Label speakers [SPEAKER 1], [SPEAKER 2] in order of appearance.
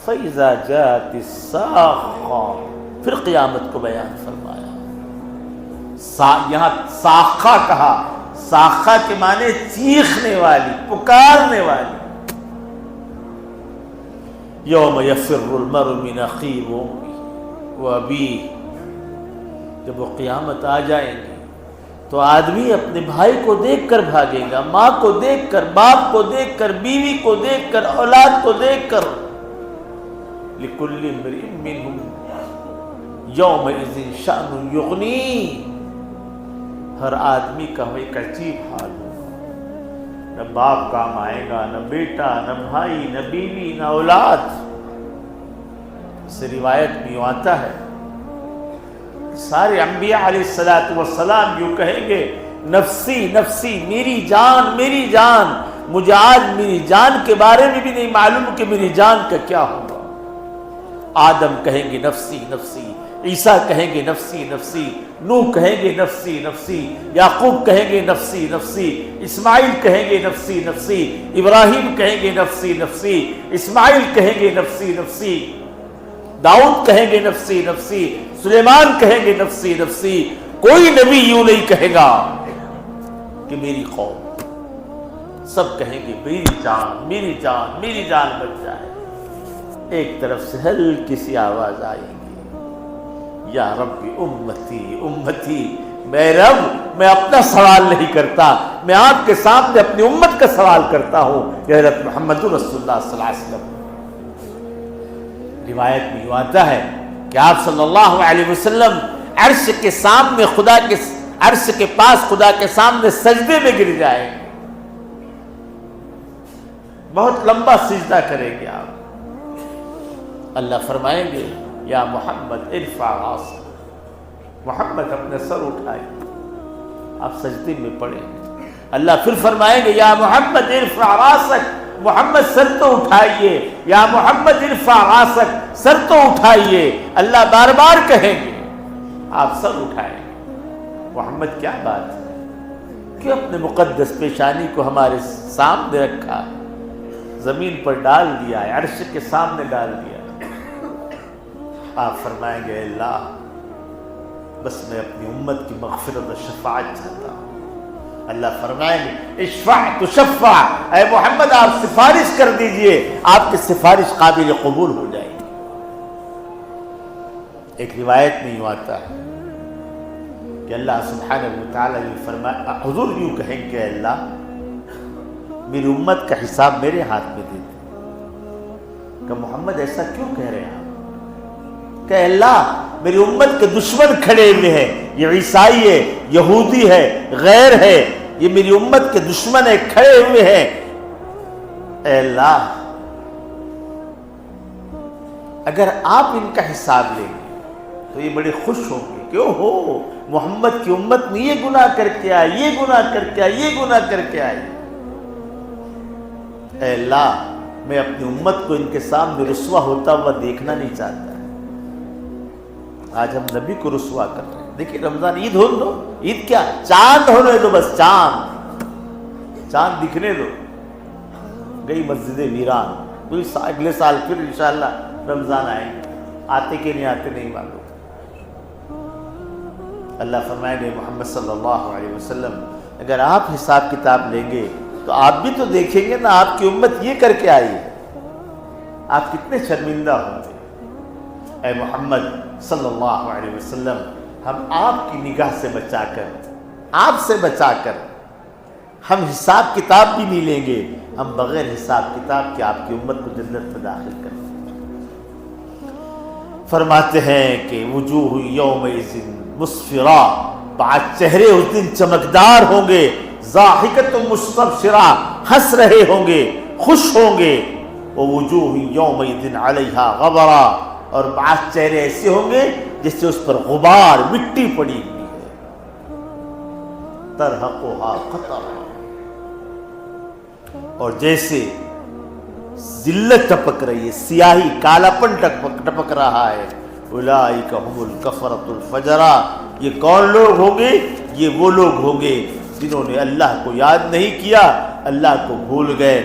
[SPEAKER 1] فَإِذَا جَاءَتِ الصَّاخَّةُ، پھر قیامت کو بیان فرمایا۔ یہاں صاخہ کہا، صاخہ کے معنی چیخنے والی، پکارنے والی۔ یوم یفر المرء من اخیہ وابیہ، جب وہ قیامت آ جائیں گی تو آدمی اپنے بھائی کو دیکھ کر بھاگے گا، ماں کو دیکھ کر، باپ کو دیکھ کر، بیوی کو دیکھ کر، اولاد کو دیکھ کر۔ لِكُلِّ امْرِئٍ مِّنْهُمْ يَوْمَئِذٍ شَأْنٌ يُغْنِيهِ، ہر آدمی کا ایک عجیب حال ہوگا، نہ باپ کام آئے گا، نہ بیٹا، نہ بھائی، نہ بیوی، نہ اولاد۔ اس روایت میں یوں آتا ہے، سارے انبیاء علیہ السلام یوں کہیں گے، نفسی نفسی، میری جان میری جان، مجھے آج میری جان کے بارے میں بھی نہیں معلوم کہ میری جان کا کیا ہوگا۔ آدم کہیں گے نفسی نفسی، عیسیٰ کہیں گے نفسی نفسی، نوح کہیں گے نفسی نفسی، یعقوب کہیں گے نفسی نفسی، اسماعیل کہیں گے نفسی نفسی، ابراہیم کہیں گے نفسی نفسی، اسماعیل کہیں گے نفسی نفسی، داؤد کہیں گے نفسی نفسی، سلیمان کہیں گے نفسی نفسی۔ کوئی نبی یوں نہیں کہے گا کہ میری قوم، سب کہیں گے میری جان میری جان میری جان بچ جائے۔ ایک طرف سے ہلکی سی آواز آئے گی، یا رب امتی امتی، میں رب میں اپنا سوال نہیں کرتا، میں آپ کے سامنے اپنی امت کا سوال کرتا ہوں کہ حضرت محمد رسول اللہ صلی اللہ علیہ وسلم۔ روایت میں یوں آتا ہے کہ آپ صلی اللہ علیہ وسلم عرش کے سامنے خدا کے عرش کے پاس خدا کے سامنے سجدے میں گر جائیں گے، بہت لمبا سجدہ کریں گے آپ۔ اللہ فرمائیں گے یا محمد ارفع راسک، محمد اپنے سر اٹھائیں، آپ سجدے میں پڑیں گے۔ اللہ پھر فرمائیں گے یا محمد ارفع راسک، محمد سر تو اٹھائیے، یا محمد ارفع راسک، سر تو اٹھائیے۔ اللہ بار بار کہیں گے، آپ سر اٹھائیں گے۔ محمد کیا بات ہے کہ اپنے مقدس پیشانی کو ہمارے سامنے رکھا، زمین پر ڈال دیا ہے، عرش کے سامنے ڈال دیا۔ آپ فرمائیں گے اللہ بس میں اپنی امت کی مغفرت و شفاعت چاہتا ہوں۔ اللہ فرمائیں گے اشفع تشفع، اے محمد آپ سفارش کر دیجئے، آپ کی سفارش قابل قبول ہو جائے گی۔ ایک روایت میں یوں آتا ہے کہ اللہ سبحانہ وتعالی فرمائے، حضور یوں کہیں کہ اللہ میری امت کا حساب میرے ہاتھ میں دے دے۔ کہ محمد ایسا کیوں کہہ رہے ہیں آپ؟ کہ اللہ میری امت کے دشمن کھڑے ہوئے ہیں، یہ عیسائی ہے، یہودی ہے، غیر ہے، یہ میری امت کے دشمن ہے، کھڑے ہوئے ہیں۔ اے اللہ اگر آپ ان کا حساب لیں گے تو یہ بڑے خوش ہوں گے کہ او ہو محمد کی امت نے یہ گناہ کر کے آئی، یہ گناہ کر کے آئی، یہ گناہ کر کے آئی۔ اے اللہ میں اپنی امت کو ان کے سامنے رسوا ہوتا ہوا دیکھنا نہیں چاہتا۔ آج ہم نبی کو رسوا کر رہے ہیں۔ دیکھیں رمضان عید ہو دو، عید کیا چاند ہونے دو، بس چاند چاند دکھنے دو۔ گئی مسجد ویران، کوئی اگلے سال پھر انشاءاللہ رمضان آئیں گے، آتے کہ نہیں آتے نہیں معلوم۔ اللہ فرمائے گے محمد صلی اللہ علیہ وسلم اگر آپ حساب کتاب لیں گے تو آپ بھی تو دیکھیں گے نا آپ کی امت یہ کر کے آئی ہے، آپ کتنے شرمندہ ہوں گے۔ اے محمد صلی اللہ علیہ وسلم ہم آپ کی نگاہ سے بچا کر، آپ سے بچا کر ہم حساب کتاب بھی نہیں لیں گے، ہم بغیر حساب کتاب کے آپ کی امت کو جنت میں داخل کریں گے۔ فرماتے ہیں کہ وجوہ یومئذ مسفرہ، بعد چہرے اس دن چمکدار ہوں گے، ضاحکۃ مستبشرہ، ہنس رہے ہوں گے، خوش ہوں گے۔ ووجوہ یومئذ علیہا غبرہ، اور بعض چہرے ایسے ہوں گے جس سے اس پر غبار مٹی پڑی ہوئی ہے۔ ترہقھا قترہ، اور جیسے ذلت ٹپک رہی ہے، سیاہی کالا پن ٹپک رہا ہے۔ اولئک ھم الکفرۃ الفجرہ، یہ کون لوگ ہوں گے؟ یہ وہ لوگ ہوں گے جنہوں نے اللہ کو یاد نہیں کیا، اللہ کو بھول گئے۔